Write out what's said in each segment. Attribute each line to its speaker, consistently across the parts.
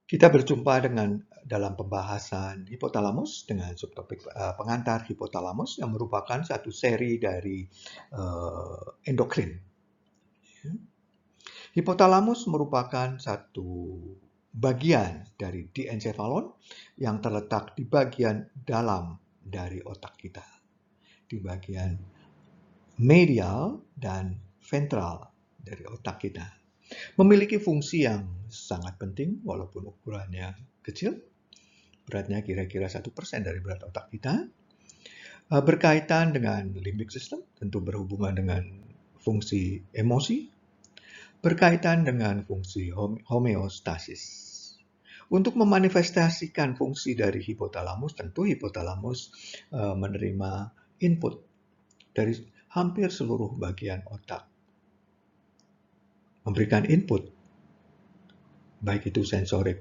Speaker 1: Kita berjumpa dalam pembahasan hipotalamus dengan subtopik pengantar hipotalamus yang merupakan satu seri dari endokrin. Hipotalamus merupakan satu bagian dari diencephalon yang terletak di bagian dalam dari otak kita, di bagian medial dan ventral dari otak kita. Memiliki fungsi yang sangat penting walaupun ukurannya kecil, beratnya kira-kira 1% dari berat otak kita, berkaitan dengan limbic system, tentu berhubungan dengan fungsi emosi, berkaitan dengan fungsi homeostasis. Untuk memanifestasikan fungsi dari hipotalamus, tentu hipotalamus menerima input dari hampir seluruh bagian otak. Memberikan input, baik itu sensorik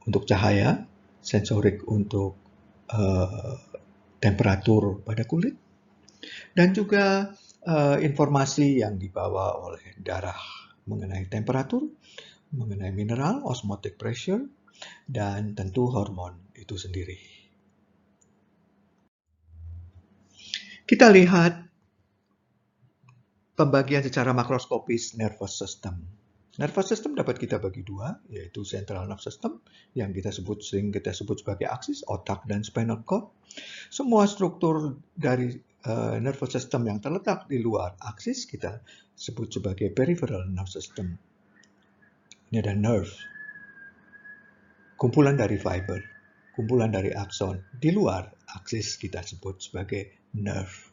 Speaker 1: untuk cahaya, sensorik untuk temperatur pada kulit, dan juga informasi yang dibawa oleh darah mengenai temperatur, mengenai mineral, osmotic pressure, dan tentu hormon itu sendiri. Kita lihat pembagian secara makroskopis nervous system. Nervous system dapat kita bagi dua, yaitu central nervous system yang sering kita sebut sebagai aksis, otak dan spinal cord. Semua struktur dari nervous system yang terletak di luar aksis kita sebut sebagai peripheral nervous system. Ini ada nerve, kumpulan dari fiber, kumpulan dari akson. Di luar aksis kita sebut sebagai nerve.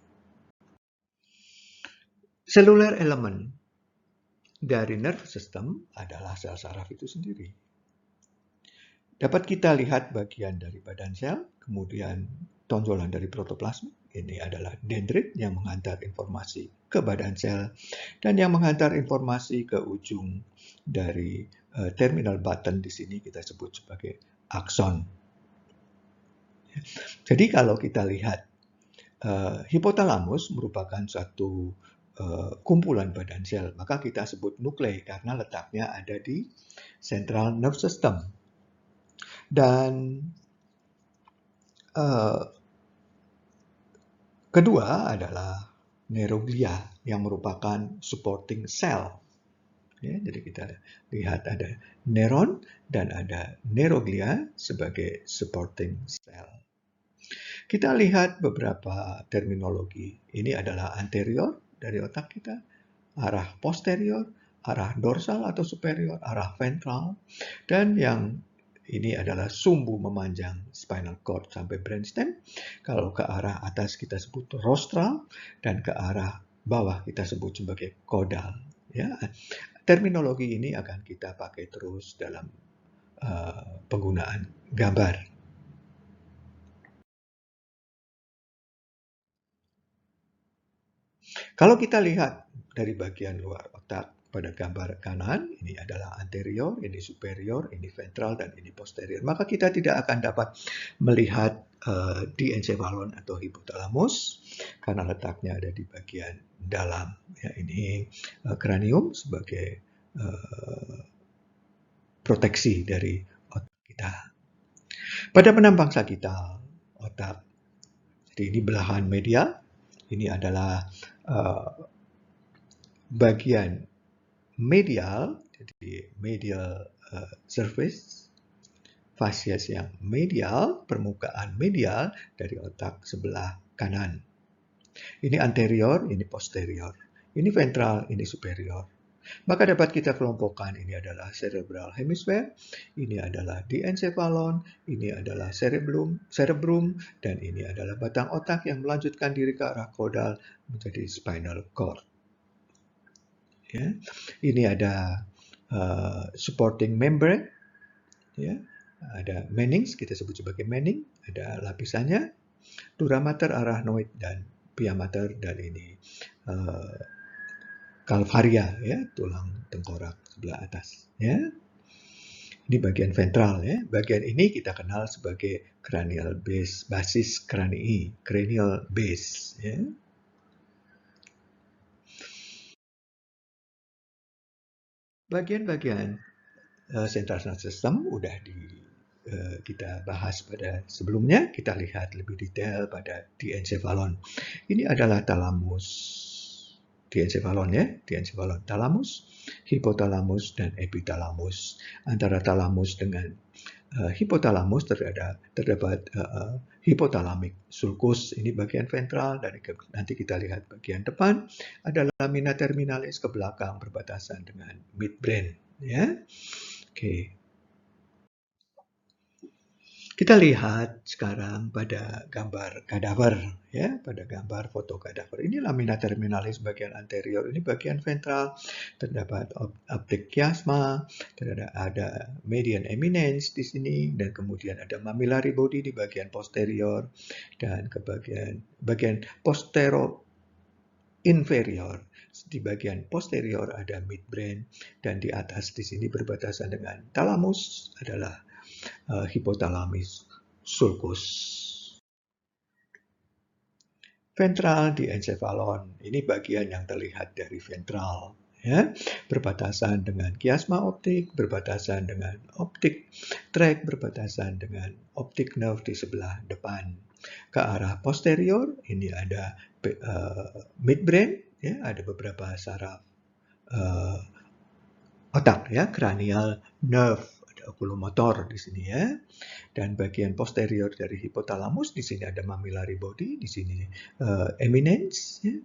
Speaker 1: Seluler element dari nervous system adalah sel saraf itu sendiri. Dapat kita lihat bagian dari badan sel, kemudian tonjolan dari protoplasma. Ini adalah dendrit yang menghantar informasi ke badan sel dan yang menghantar informasi ke ujung dari terminal button di sini kita sebut sebagai akson. Jadi kalau kita lihat hipotalamus merupakan suatu kumpulan badan sel, maka kita sebut nuklei karena letaknya ada di central nervous system. Dan kedua adalah neuroglia yang merupakan supporting cell. Ya, jadi kita lihat ada neuron dan ada neuroglia sebagai supporting cell. Kita lihat beberapa terminologi. Ini adalah anterior dari otak kita, arah posterior, arah dorsal atau superior, arah ventral, dan yang ini adalah sumbu memanjang spinal cord sampai brainstem. Kalau ke arah atas kita sebut rostral dan ke arah bawah kita sebut sebagai caudal. Ya, terminologi ini akan kita pakai terus dalam penggunaan gambar. Kalau kita lihat dari bagian luar otak pada gambar kanan, ini adalah anterior, ini superior, ini ventral, dan ini posterior. Maka kita tidak akan dapat melihat diencephalon atau hipotalamus karena letaknya ada di bagian dalam. Ya, ini kranium sebagai proteksi dari otak kita. Pada penampang sagital otak, jadi ini belahan medial, ini adalah bagian medial, jadi medial surface, fasies yang medial, permukaan medial dari otak sebelah kanan. Ini anterior, ini posterior. Ini ventral, ini superior. Maka dapat kita kelompokkan, ini adalah cerebral hemisphere, ini adalah diencephalon, ini adalah cerebrum, dan ini adalah batang otak yang melanjutkan diri ke arah caudal menjadi spinal cord. Ya. Ini ada supporting membrane, ya. Ada meninx, kita sebut sebagai mening, ada lapisannya, dura mater, arachnoid, dan pia mater, dan ini calvaria, ya, tulang tengkorak sebelah atas. Ya. Ini bagian ventral, ya. Bagian ini kita kenal sebagai cranial base, basis cranii, cranial base. Ya. Bagian-bagian central nervous system udah kita bahas pada sebelumnya. Kita lihat lebih detail pada diencephalon. Ini adalah thalamus diencephalon ya, diencephalon, thalamus, hipotalamus dan epitalamus. Antara thalamus dengan hipotalamus terdapat hypothalamic sulcus, ini bagian ventral, dan nanti kita lihat bagian depan ada lamina terminalis ke belakang berbatasan dengan midbrain ya. Oke. Kita lihat sekarang pada gambar kadaver ya, pada gambar foto kadaver. Ini lamina terminalis bagian anterior, ini bagian ventral, terdapat optic chiasma, ada median eminence di sini, dan kemudian ada mammillary body di bagian posterior, dan ke bagian postero inferior. Di bagian posterior ada midbrain, dan di atas di sini berbatasan dengan thalamus adalah hipotalamus sulcus. Ventral diencephalon, ini bagian yang terlihat dari ventral, ya, berbatasan dengan chiasma optik, berbatasan dengan optic tract, berbatasan dengan optic nerve di sebelah depan. Ke arah posterior, ini ada midbrain, ya, ada beberapa saraf otak, ya, cranial nerve, okulomotor di sini ya, dan bagian posterior dari hipotalamus di sini ada mammillary body, di sini eminence, ya,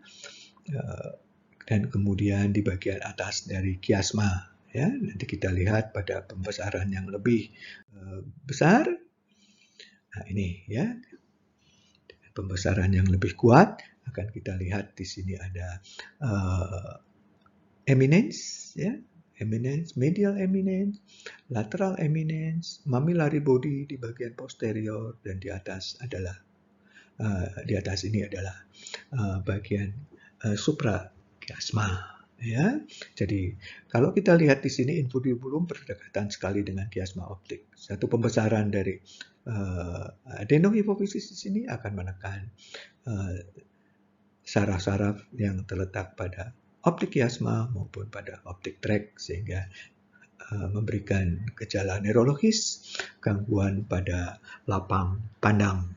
Speaker 1: dan kemudian di bagian atas dari chiasma ya. Nanti kita lihat pada pembesaran yang lebih besar. Nah ini ya, pembesaran yang lebih kuat akan kita lihat di sini ada eminence ya. Eminence, medial eminence, lateral eminence, mammillary body di bagian posterior, dan di atas adalah di atas ini adalah bagian suprachiasma ya. Jadi kalau kita lihat di sini infundibulum berdekatan sekali dengan chiasma optik. Satu pembesaran dari adenohipofisis di sini akan menekan saraf-saraf yang terletak pada optik chiasma maupun pada optik tract, sehingga memberikan gejala neurologis, gangguan pada lapang pandang.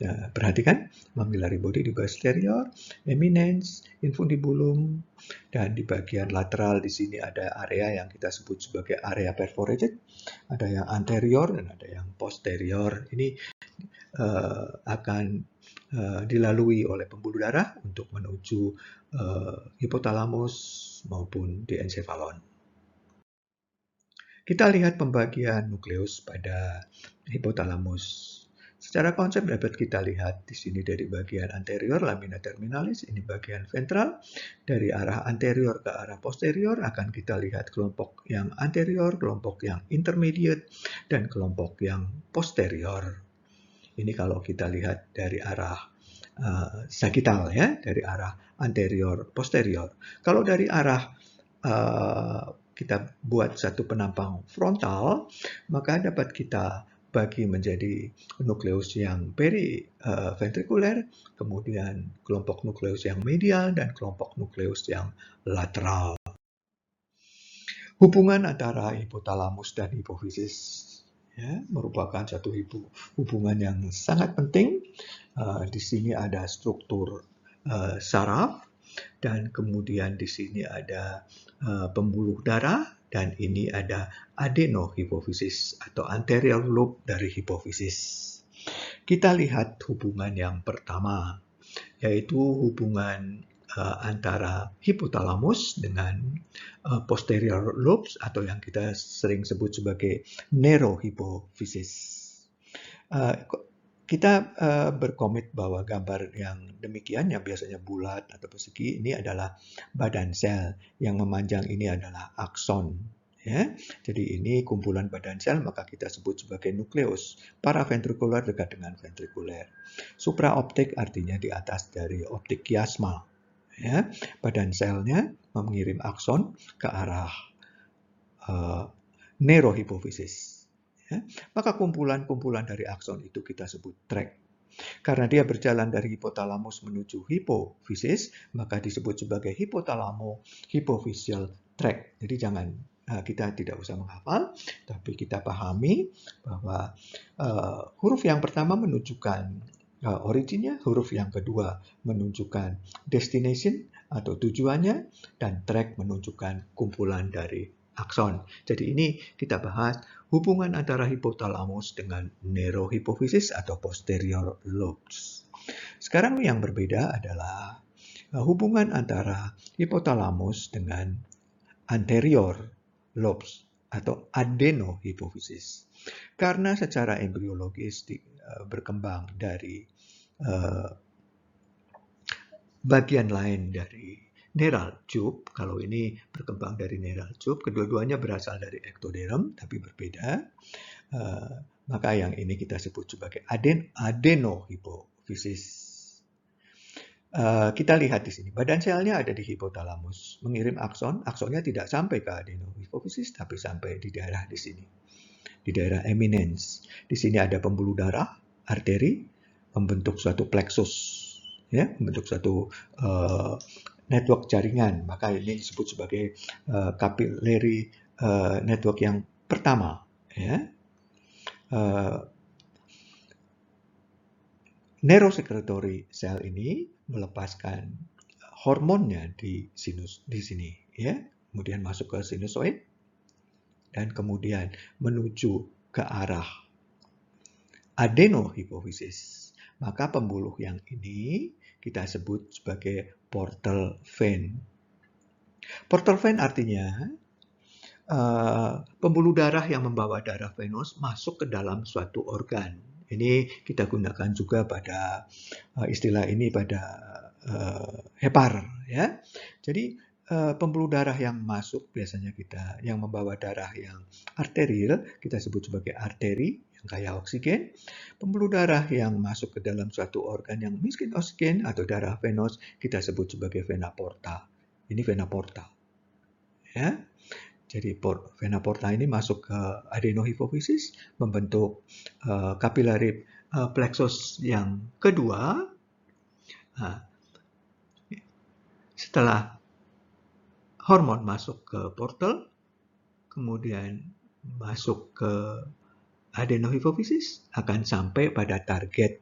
Speaker 1: Ya, perhatikan mammillary body di posterior, eminence, infundibulum, dan di bagian lateral di sini ada area yang kita sebut sebagai area perforated, ada yang anterior dan ada yang posterior. Ini akan dilalui oleh pembuluh darah untuk menuju hipotalamus maupun diencephalon. Kita lihat pembagian nukleus pada hipotalamus. Secara konsep dapat kita lihat di sini dari bagian anterior lamina terminalis, ini bagian ventral. Dari arah anterior ke arah posterior akan kita lihat kelompok yang anterior, kelompok yang intermediate, dan kelompok yang posterior. Ini kalau kita lihat dari arah sagittal ya, dari arah anterior posterior. Kalau dari arah kita buat satu penampang frontal, maka dapat kita bagi menjadi nukleus yang periventrikuler, kemudian kelompok nukleus yang medial, dan kelompok nukleus yang lateral. Hubungan antara hipotalamus dan hipofisis ya, merupakan satu hubungan yang sangat penting. Di sini ada struktur saraf, dan kemudian di sini ada pembuluh darah, dan ini ada adenohipofisis atau anterior lobe dari hipofisis. Kita lihat hubungan yang pertama, yaitu hubungan antara hipotalamus dengan posterior lobes atau yang kita sering sebut sebagai neurohipofisis. Kita berkomit bahwa gambar yang demikian, yang biasanya bulat atau persegi, ini adalah badan sel. Yang memanjang ini adalah akson. Ya. Jadi ini kumpulan badan sel, maka kita sebut sebagai nukleus. Paraventrikuler dekat dengan ventrikuler. Supraoptik artinya di atas dari optik chiasma. Ya. Badan selnya mengirim akson ke arah neurohipofisis. Ya, maka kumpulan-kumpulan dari akson itu kita sebut tract. Karena dia berjalan dari hipotalamus menuju hipofisis, maka disebut sebagai hipotalamo-hypophyseal tract. Jadi jangan kita tidak usah menghafal, tapi kita pahami bahwa huruf yang pertama menunjukkan originnya, huruf yang kedua menunjukkan destination atau tujuannya, dan track menunjukkan kumpulan dari akson. Jadi ini kita bahas hubungan antara hipotalamus dengan neurohipofisis atau posterior lobes. Sekarang yang berbeda adalah hubungan antara hipotalamus dengan anterior lobes atau adenohipofisis. Karena secara embriologis berkembang dari bagian lain dari neural tube, kalau ini berkembang dari neural tube, kedua-duanya berasal dari ektoderm tapi berbeda, maka yang ini kita sebut sebagai adenohipofisis. Kita lihat di sini, badan selnya ada di hipotalamus, mengirim akson, aksonnya tidak sampai ke adenohipofisis, tapi sampai di daerah di sini, di daerah eminence. Di sini ada pembuluh darah, arteri, membentuk suatu plexus, ya, membentuk suatu network jaringan. Maka ini disebut sebagai capillary network yang pertama, ya. Neurosecretory cell ini melepaskan hormonnya di sini, ya, kemudian masuk ke sinusoid dan kemudian menuju ke arah adenohipofisis. Maka pembuluh yang ini kita sebut sebagai portal vein. Portal vein artinya pembuluh darah yang membawa darah venous masuk ke dalam suatu organ. Ini kita gunakan juga pada istilah ini pada hepar, ya. Jadi pembuluh darah yang masuk biasanya yang membawa darah yang arterial kita sebut sebagai arteri yang kaya oksigen. Pembuluh darah yang masuk ke dalam suatu organ yang miskin oksigen atau darah venous kita sebut sebagai vena porta. Ini vena porta, ya. Jadi vena porta ini masuk ke adenohipofisis, membentuk capillary plexus yang kedua. Setelah hormon masuk ke portal, kemudian masuk ke adenohipofisis, akan sampai pada target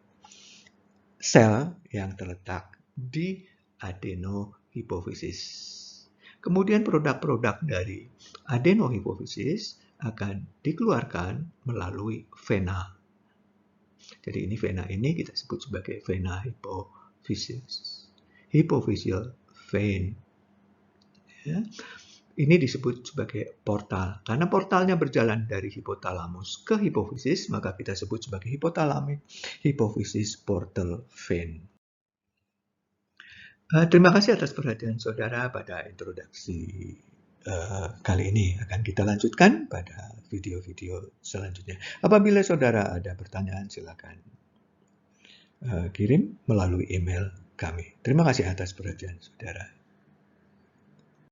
Speaker 1: sel yang terletak di adenohipofisis. Kemudian produk-produk dari adenohipofisis akan dikeluarkan melalui vena. Jadi ini vena ini kita sebut sebagai vena hipofisis. Hypophyseal vein. Ya. Ini disebut sebagai portal. Karena portalnya berjalan dari hipotalamus ke hipofisis, maka kita sebut sebagai hipothalamic hypophysis portal vein. Terima kasih atas perhatian saudara pada introduksi kali ini. Akan kita lanjutkan pada video-video selanjutnya. Apabila saudara ada pertanyaan, silakan kirim melalui email kami. Terima kasih atas perhatian saudara.